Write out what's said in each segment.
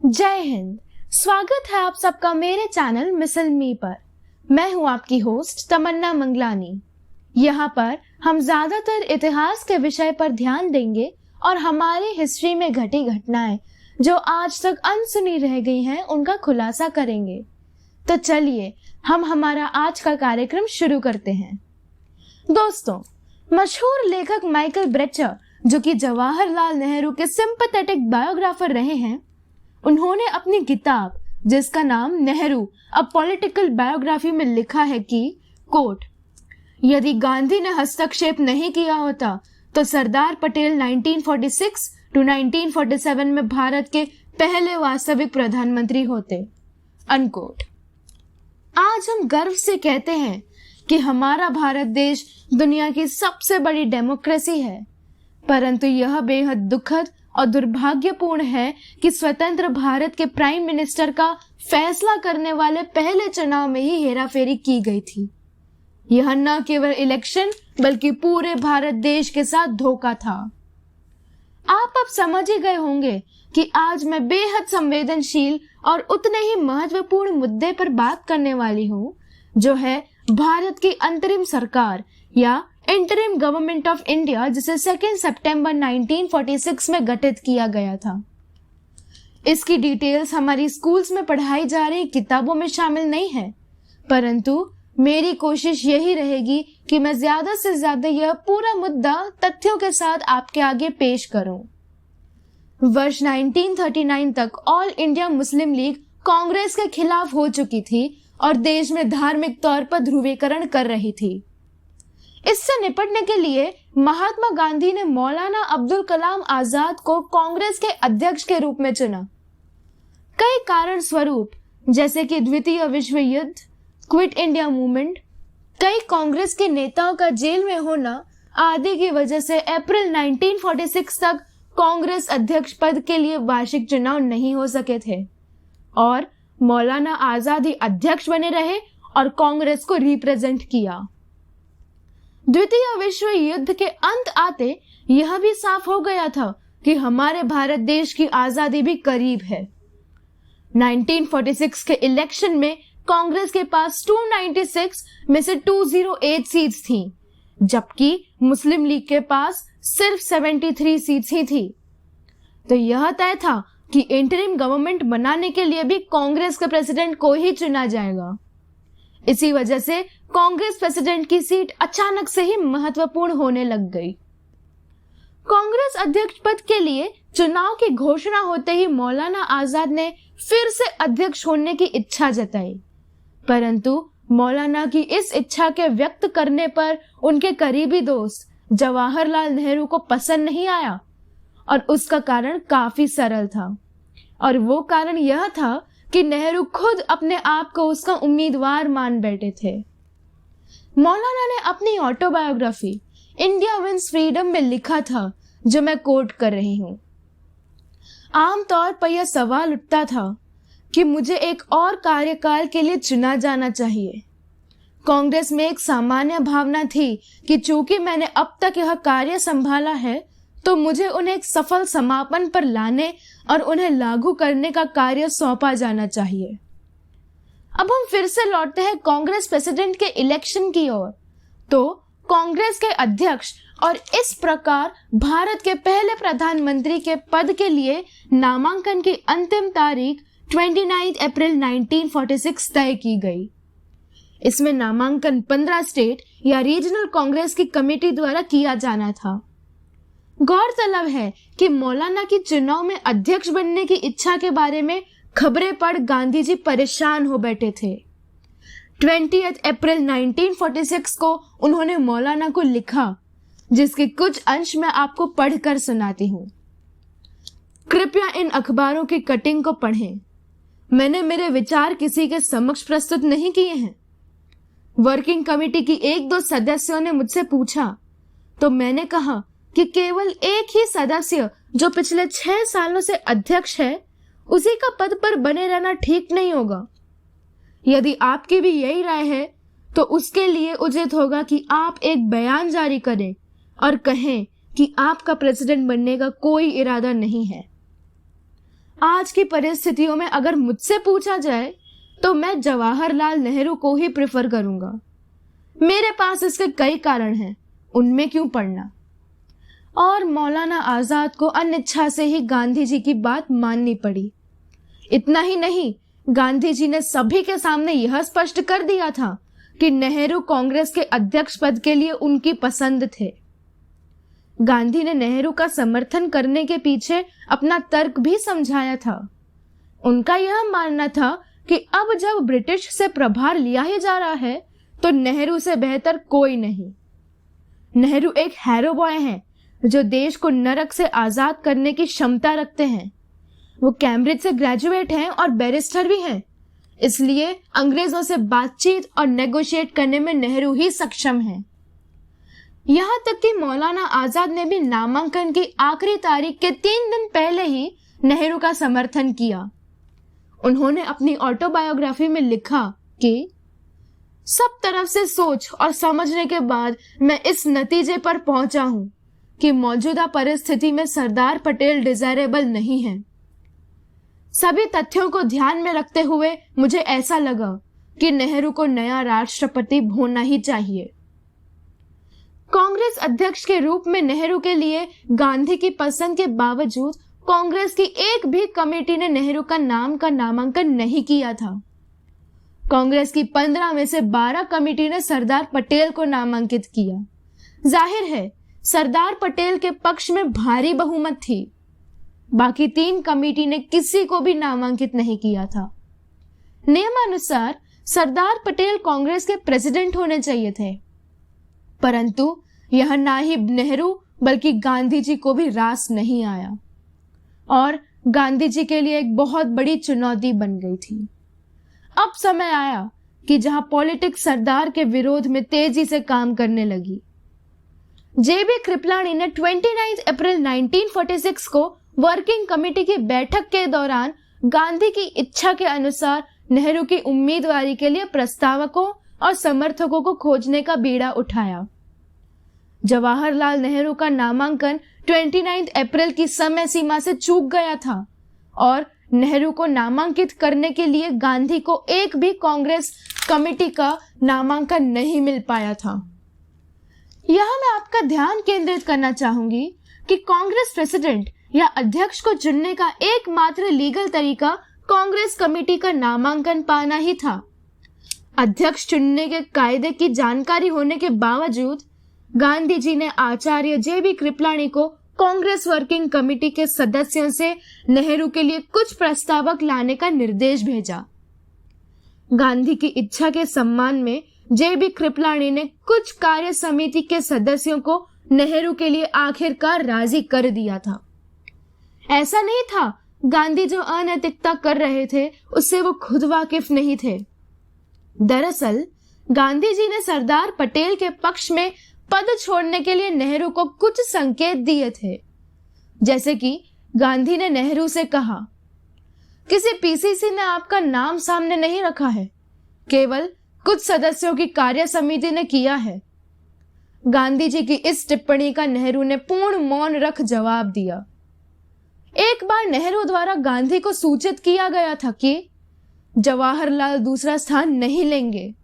जय हिंद। स्वागत है आप सबका मेरे चैनल मिसल मी पर। मैं हूं आपकी होस्ट तमन्ना मंगलानी। यहाँ पर हम ज्यादातर इतिहास के विषय पर ध्यान देंगे और हमारी हिस्ट्री में घटी घटनाएं जो आज तक अनसुनी रह गई हैं उनका खुलासा करेंगे। तो चलिए हम हमारा आज का कार्यक्रम शुरू करते हैं। दोस्तों, मशहूर लेखक माइकल ब्रेचर, जो कि जवाहरलाल नेहरू के सिंपैथेटिक बायोग्राफर रहे हैं, उन्होंने अपनी किताब जिसका नाम नेहरू अ पॉलिटिकल बायोग्राफी में लिखा है कि कोट, यदि गांधी ने हस्तक्षेप नहीं किया होता तो सरदार पटेल 1946 टू 1947 में भारत के पहले वास्तविक प्रधानमंत्री होते। अनकोट। आज हम गर्व से कहते हैं कि हमारा भारत देश दुनिया की सबसे बड़ी डेमोक्रेसी है, परंतु यह बेहद दुखद और दुर्भाग्यपूर्ण है कि स्वतंत्र भारत के प्राइम मिनिस्टर का फैसला करने वाले पहले चुनाव में ही हेराफेरी की गई थी। यह न केवल इलेक्शन बल्कि पूरे भारत देश के साथ धोखा था। आप अब समझ ही गए होंगे कि आज मैं बेहद संवेदनशील और उतने ही महत्वपूर्ण मुद्दे पर बात करने वाली हूँ, जो है भारत की अंतरिम सरकार या इंटरिम गवर्नमेंट ऑफ इंडिया, जिसे 2 सितंबर 1946 में गठित किया गया था। इसकी डिटेल्स हमारी स्कूल्स में पढ़ाई जा रही किताबों में शामिल नहीं है, परंतु मेरी कोशिश यही रहेगी कि मैं ज्यादा से ज्यादा यह पूरा मुद्दा तथ्यों के साथ आपके आगे पेश करूं। वर्ष 1939 तक all India Muslim league Congress के खिलाफ हो चुकी थी और देश में धार्मिक तौर पर ध्रुवीकरण कर रही थी। इससे निपटने के लिए महात्मा गांधी ने मौलाना अब्दुल कलाम आजाद को कांग्रेस के अध्यक्ष के रूप में चुना। कई कारण स्वरूप, जैसे कि द्वितीय विश्व युद्ध, क्विट इंडिया मूवमेंट, कई कांग्रेस के नेताओं का जेल में होना आदि की वजह से अप्रैल 1946 तक कांग्रेस अध्यक्ष पद के लिए वार्षिक चुनाव नहीं हो सके थे और मौलाना आजाद ही अध्यक्ष बने रहे और कांग्रेस को रिप्रेजेंट किया। द्वितीय विश्व युद्ध के अंत आते यह भी साफ हो गया था कि हमारे भारत देश की आजादी भी करीब है। 1946 के इलेक्शन में कांग्रेस के पास 296 में से 208 सीट्स थी, जबकि मुस्लिम लीग के पास सिर्फ 73 सीट्स ही थी। तो यह तय था कि इंटरिम गवर्नमेंट बनाने के लिए भी कांग्रेस के प्रेसिडेंट को ही चुना जाएगा। इसी वजह से कांग्रेस प्रेसिडेंट की सीट अचानक से ही महत्वपूर्ण होने लग गई। कांग्रेस अध्यक्ष पद के लिए चुनाव की घोषणा होते ही मौलाना आजाद ने फिर से अध्यक्ष होने की इच्छा जताई, परंतु मौलाना की इस इच्छा के व्यक्त करने पर उनके करीबी दोस्त जवाहरलाल नेहरू को पसंद नहीं आया और उसका कारण काफी सरल था, और वो कारण यह था कि नेहरू खुद अपने आप को उसका उम्मीदवार मान बैठे थे। मौलाना ने अपनी ऑटोबायोग्राफी इंडिया विंस फ्रीडम में लिखा था, जो मैं कोट कर रही हूँ। आमतौर पर यह सवाल उठता था कि मुझे एक और कार्यकाल के लिए चुना जाना चाहिए। कांग्रेस में एक सामान्य भावना थी कि चूंकि मैंने अब तक यह कार्य संभाला है तो मुझे उन्हें एक सफल समापन पर लाने और उन्हें लागू करने का कार्य सौंपा जाना चाहिए। अब हम फिर से लौटते हैं कांग्रेस प्रेसिडेंट के इलेक्शन की ओर। तो कांग्रेस के अध्यक्ष और इस प्रकार भारत के पहले प्रधानमंत्री के पद के लिए नामांकन की अंतिम तारीख 29 अप्रैल 1946 तय की गई। इसमें नामांकन 15 स्टेट या रीजनल कांग्रेस की कमेटी द्वारा किया जाना था। गौरतलब है कि मौलाना की चुनाव में अध्यक्ष बनने की इच्छा के बारे में खबरें पढ़ गांधी जी परेशान हो बैठे थे। 20 अप्रैल 1946 को उन्होंने मौलाना को लिखा, जिसके कुछ अंश मैं आपको पढ़कर सुनाती हूँ। कृपया इन अखबारों की कटिंग को पढ़ें। मैंने मेरे विचार किसी के समक्ष प्रस्तुत नहीं किए हैं। वर्किंग कमेटी की 1-2 सदस्यों ने मुझसे पूछा तो मैंने कहा कि केवल एक ही सदस्य जो पिछले 6 सालों से अध्यक्ष है, उसी का पद पर बने रहना ठीक नहीं होगा। यदि आपकी भी यही राय है तो उसके लिए उचित होगा कि आप एक बयान जारी करें और कहें कि आपका प्रेसिडेंट बनने का कोई इरादा नहीं है। आज की परिस्थितियों में अगर मुझसे पूछा जाए तो मैं जवाहरलाल नेहरू को ही प्रेफर करूंगा। मेरे पास इसके कई कारण हैं, उनमें क्यों पढ़ना। और मौलाना आजाद को अनिच्छा से ही गांधी जी की बात माननी पड़ी। इतना ही नहीं, गांधी जी ने सभी के सामने यह स्पष्ट कर दिया था कि नेहरू कांग्रेस के अध्यक्ष पद के लिए उनकी पसंद थे। गांधी ने नेहरू का समर्थन करने के पीछे अपना तर्क भी समझाया था। उनका यह मानना था कि अब जब ब्रिटिश से प्रभार लिया ही जा रहा है तो नेहरू से बेहतर कोई नहीं। नेहरू एक हैरो बॉय हैं जो देश को नरक से आजाद करने की क्षमता रखते हैं। वो कैम्ब्रिज से ग्रेजुएट हैं और बैरिस्टर भी हैं, इसलिए अंग्रेजों से बातचीत और नेगोशिएट करने में नेहरू ही सक्षम हैं। यहाँ तक कि मौलाना आजाद ने भी नामांकन की आखिरी तारीख के 3 दिन पहले ही नेहरू का समर्थन किया। उन्होंने अपनी ऑटोबायोग्राफी में लिखा कि सब तरफ से सोच और समझने के बाद मैं इस नतीजे पर पहुंचा हूं कि मौजूदा परिस्थिति में सरदार पटेल डिजायरेबल नहीं है। सभी तथ्यों को ध्यान में रखते हुए मुझे ऐसा लगा कि नेहरू को नया राष्ट्रपति होना ही चाहिए। कांग्रेस अध्यक्ष के रूप में नेहरू के लिए गांधी की पसंद के बावजूद कांग्रेस की एक भी कमेटी ने नेहरू का नामांकन नहीं किया था। कांग्रेस की 15 में से 12 कमेटी ने सरदार पटेल को नामांकित किया। जाहिर है सरदार पटेल के पक्ष में भारी बहुमत थी। बाकी 3 कमेटी ने किसी को भी नामांकित नहीं किया था। नियमानुसार सरदार पटेल कांग्रेस के प्रेसिडेंट होने चाहिए थे, परंतु यह ना ही नेहरू बल्कि गांधी जी को भी रास नहीं आया और गांधी जी के लिए एक बहुत बड़ी चुनौती बन गई थी। अब समय आया कि जहां पॉलिटिक्स सरदार के विरोध में तेजी से काम करने लगी। जेबी कृपलानी ने 29 अप्रैल 1946 को वर्किंग कमेटी की बैठक के दौरान गांधी की इच्छा के अनुसार नेहरू की उम्मीदवारी के लिए प्रस्तावकों और समर्थकों को खोजने का बीड़ा उठाया। जवाहरलाल नेहरू का नामांकन 29 अप्रैल की समय सीमा से चूक गया था और नेहरू को नामांकित करने के लिए गांधी को एक भी कांग्रेस कमेटी का नामांकन नहीं मिल पाया था। यहां मैं आपका ध्यान केंद्रित करना चाहूंगी कि कांग्रेस प्रेसिडेंट या अध्यक्ष को चुनने का एकमात्र लीगल तरीका कांग्रेस कमेटी का नामांकन पाना ही था। अध्यक्ष चुनने के कायदे की जानकारी होने के बावजूद गांधी जी ने आचार्य जेबी कृपलानी को कांग्रेस वर्किंग कमेटी के सदस्यों से नेहरू के लिए कुछ प्रस्तावक लाने का निर्देश भेजा। गांधी की इच्छा के सम्मान में जेबी कृपलानी ने कुछ कार्य समिति के सदस्यों को नेहरू के लिए आखिरकार राजी कर दिया था। ऐसा नहीं था गांधी जो अनैतिकता कर रहे थे उससे वो खुद वाकिफ नहीं थे। दरअसल गांधी जी ने सरदार पटेल के पक्ष में पद छोड़ने के लिए नेहरू को कुछ संकेत दिए थे। जैसे कि गांधी ने नेहरू से कहा, किसी पीसीसी ने आपका नाम सामने नहीं रखा है, केवल कुछ सदस्यों की कार्य समिति ने किया है। गांधी जी की इस टिप्पणी का नेहरू ने पूर्ण मौन रख जवाब दिया। एक बार नेहरू द्वारा गांधी को सूचित किया गया था कि जवाहरलाल दूसरा स्थान नहीं लेंगे।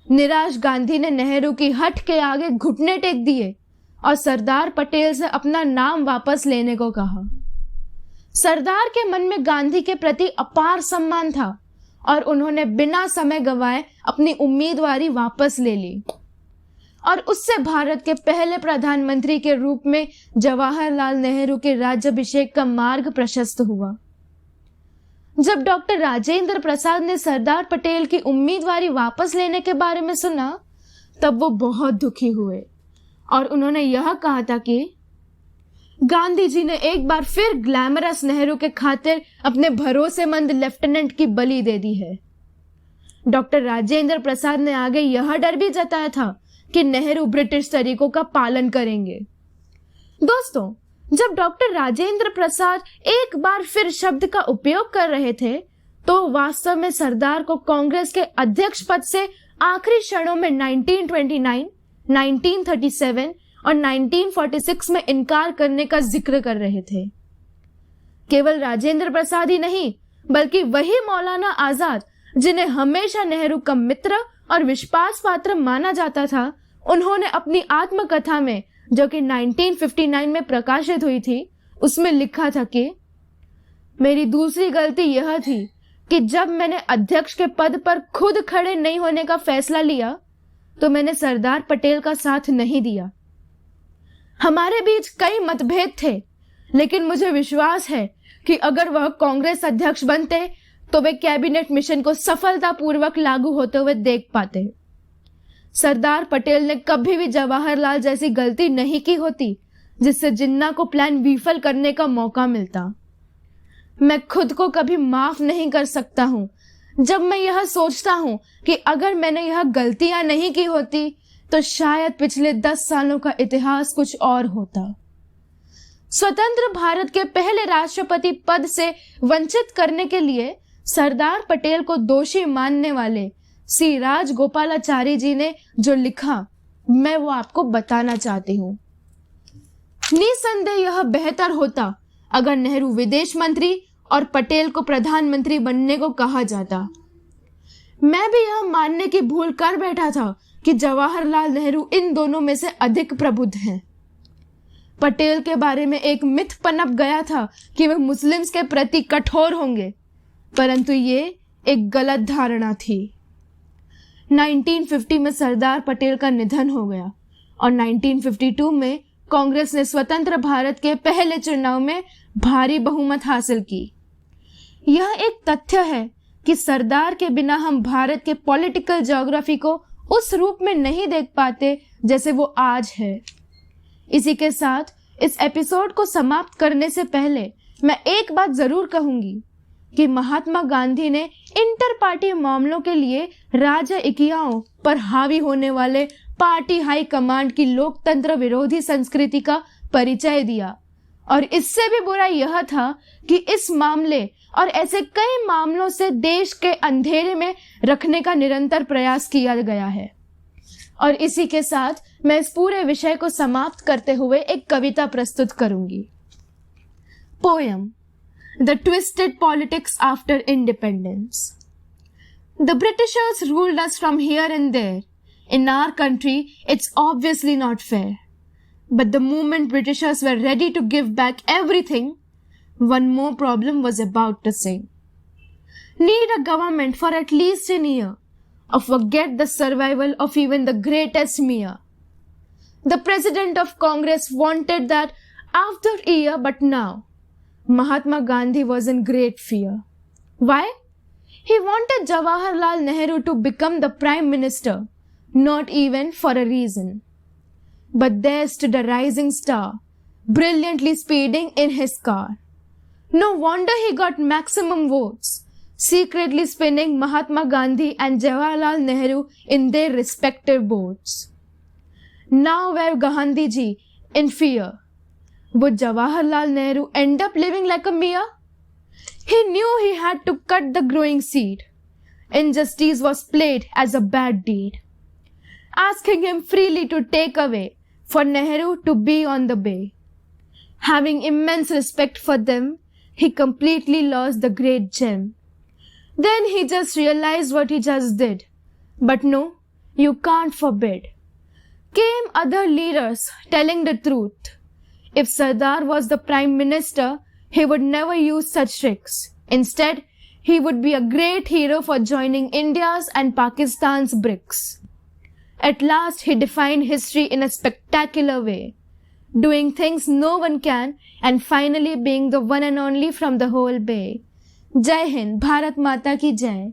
निराश गांधी ने नेहरू की हट के आगे घुटने टेक दिए और सरदार पटेल से अपना नाम वापस लेने को कहा। सरदार के मन में गांधी के प्रति अपार सम्मान था और उन्होंने बिना समय गंवाए अपनी उम्मीदवारी वापस ले ली और उससे भारत के पहले प्रधानमंत्री के रूप में जवाहरलाल नेहरू के राज्याभिषेक का मार्ग प्रशस्त हुआ। जब डॉक्टर राजेंद्र प्रसाद ने सरदार पटेल की उम्मीदवारी वापस लेने के बारे में सुना तब वो बहुत दुखी हुए और उन्होंने यह कहा था कि गांधी जी ने एक बार फिर ग्लैमरस नेहरू के खातिर अपने भरोसेमंद लेफ्टिनेंट की बलि दे दी है। डॉक्टर राजेंद्र प्रसाद ने आगे यह डर भी जताया था कि नेहरू ब्रिटिश तरीकों का पालन करेंगे। दोस्तों, जब डॉक्टर राजेंद्र प्रसाद एक बार फिर शब्द का उपयोग कर रहे थे तो वास्तव में सरदार को कांग्रेस के अध्यक्ष पद से आखिरी क्षणों में 1929, 1937 और 1946 में इनकार करने का जिक्र कर रहे थे। केवल राजेंद्र प्रसाद ही नहीं, बल्कि वही मौलाना आजाद जिन्हें हमेशा नेहरू का मित्र और विश्वास पात्र माना जाता था, उन्होंने अपनी आत्मकथा में, जो कि 1959 में प्रकाशित हुई थी, उसमें लिखा था कि मेरी दूसरी गलती यह थी कि जब मैंने अध्यक्ष के पद पर खुद खड़े नहीं होने का फैसला लिया तो मैंने सरदार पटेल का साथ नहीं दिया। हमारे बीच कई मतभेद थे, लेकिन मुझे विश्वास है कि अगर वह कांग्रेस अध्यक्ष बनते तो वे कैबिनेट मिशन को सफलतापूर्वक लागू होते हुए देख पाते। सरदार पटेल ने कभी भी जवाहरलाल जैसी गलती नहीं की होती जिससे जिन्ना को प्लान विफल करने का मौका मिलता। मैं खुद को कभी माफ नहीं कर सकता हूं जब मैं यह सोचता हूं कि अगर मैंने यह गलतियां नहीं की होती तो शायद पिछले 10 सालों का इतिहास कुछ और होता। स्वतंत्र भारत के पहले राष्ट्रपति पद से वंचित करने के लिए सरदार पटेल को दोषी मानने वाले सी राजगोपालाचारी जी ने जो लिखा, मैं वो आपको बताना चाहती हूँ। निसंदेह यह बेहतर होता अगर नेहरू विदेश मंत्री और पटेल को प्रधानमंत्री बनने को कहा जाता। मैं भी यह मानने की भूल कर बैठा था कि जवाहरलाल नेहरू इन दोनों में से अधिक प्रबुद्ध हैं। पटेल के बारे में एक मिथ पनप गया था कि वे मुस्लिम्स के प्रति कठोर होंगे, परंतु ये एक गलत धारणा थी। 1950 में सरदार पटेल का निधन हो गया और 1952 में कांग्रेस ने स्वतंत्र भारत के पहले चुनाव में भारी बहुमत हासिल की। यह एक तथ्य है कि सरदार के बिना हम भारत के पॉलिटिकल ज्योग्राफी को उस रूप में नहीं देख पाते जैसे वो आज है। इसी के साथ इस एपिसोड को समाप्त करने से पहले मैं एक बात जरूर कहूंगी कि महात्मा गांधी ने इंटर पार्टी मामलों के लिए राजइकियाओं पर हावी होने वाले पार्टी हाई कमांड की लोकतंत्र विरोधी संस्कृति का परिचय दिया, और इससे भी बुरा यह था कि इस मामले और ऐसे कई मामलों से देश के अंधेरे में रखने का निरंतर प्रयास किया गया है। और इसी के साथ मैं इस पूरे विषय को समाप्त करते हुए एक कविता प्रस्तुत करूंगी। Poem The Twisted Politics After Independence. The Britishers ruled us from here and there. In our country, it's obviously not fair. But the moment Britishers were ready to give back everything, one more problem was about to sing. Need a government for at least a year, or forget the survival of even the greatest mayor. The president of Congress wanted that after a year, but now Mahatma Gandhi was in great fear. Why? He wanted Jawaharlal Nehru to become the Prime Minister, not even for a reason. But there stood a rising star, brilliantly speeding in his car. No wonder he got maximum votes, secretly spinning Mahatma Gandhi and Jawaharlal Nehru in their respective boats. Now were Gandhi ji in fear. Would Jawaharlal Nehru end up living like a mayor? He knew he had to cut the growing seed. Injustice was played as a bad deed, asking him freely to take away for Nehru to be on the bay. Having immense respect for them, he completely lost the great gem. Then he just realized what he just did. But no, you can't forbid. Came other leaders telling the truth. If Sardar was the Prime Minister, he would never use such tricks. Instead, he would be a great hero for joining India's and Pakistan's BRICS. At last, he defined history in a spectacular way, doing things no one can and finally being the one and only from the whole bay. Jai Hind, Bharat Mata ki Jai.